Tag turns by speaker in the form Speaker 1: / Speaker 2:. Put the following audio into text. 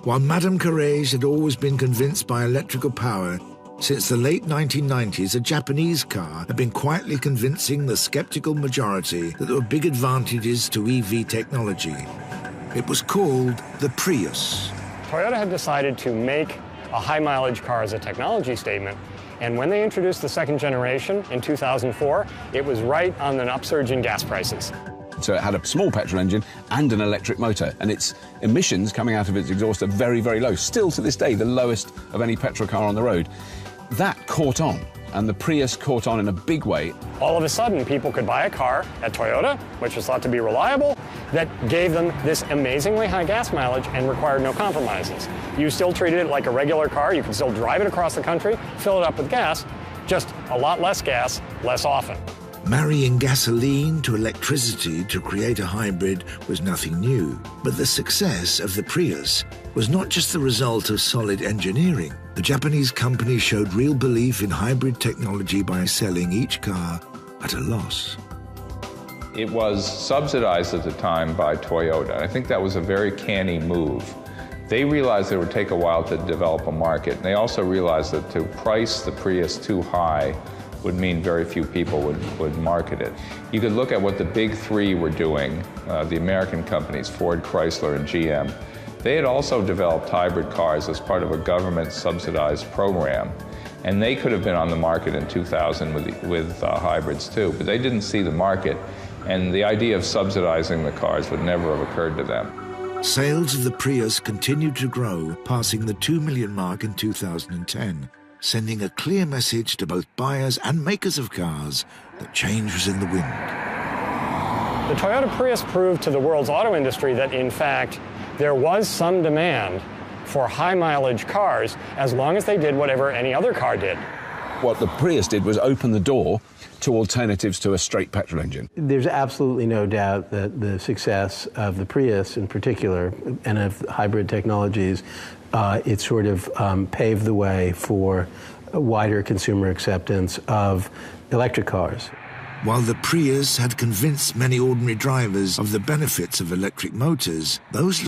Speaker 1: While Madame Carrege had always been convinced by electrical power, since the late 1990s, a Japanese car had been quietly convincing the skeptical majority that there were big advantages to EV technology. It was called the Prius.
Speaker 2: Toyota had decided to make a high-mileage car as a technology statement, and when they introduced the second generation in 2004, it was right on an upsurge in gas prices.
Speaker 3: So it had a small petrol engine and an electric motor, and its emissions coming out of its exhaust are very, very low. Still to this day, the lowest of any petrol car on the road. That caught on, and the Prius caught on in a big way.
Speaker 2: All of a sudden, people could buy a car at Toyota, which was thought to be reliable, that gave them this amazingly high gas mileage and required no compromises. You still treated it like a regular car. You could still drive it across the country, fill it up with gas, just a lot less gas, less often.
Speaker 1: Marrying gasoline to electricity to create a hybrid was nothing new, but the success of the Prius was not just the result of solid engineering. The Japanese company showed real belief in hybrid technology by selling each car at a loss.
Speaker 4: It was subsidized at the time by Toyota. I think that was a very canny move. They realized it would take a while to develop a market, and they also realized that to price the Prius too high would mean very few people would market it. You could look at what the big three were doing, the American companies, Ford, Chrysler, and GM. They had also developed hybrid cars as part of a government-subsidized program, and they could have been on the market in 2000 with hybrids too, but they didn't see the market, and the idea of subsidizing the cars would never have occurred to them.
Speaker 1: Sales of the Prius continued to grow, passing the 2 million mark in 2010. Sending a clear message to both buyers and makers of cars that change was in the wind.
Speaker 2: The Toyota Prius proved to the world's auto industry that, in fact, there was some demand for high-mileage cars as long as they did whatever any other car did.
Speaker 3: What the Prius did was open the door to alternatives to a straight petrol engine.
Speaker 5: There's absolutely no doubt that the success of the Prius in particular, and of hybrid technologies, it sort of paved the way for a wider consumer acceptance of electric cars.
Speaker 1: While the Prius had convinced many ordinary drivers of the benefits of electric motors, those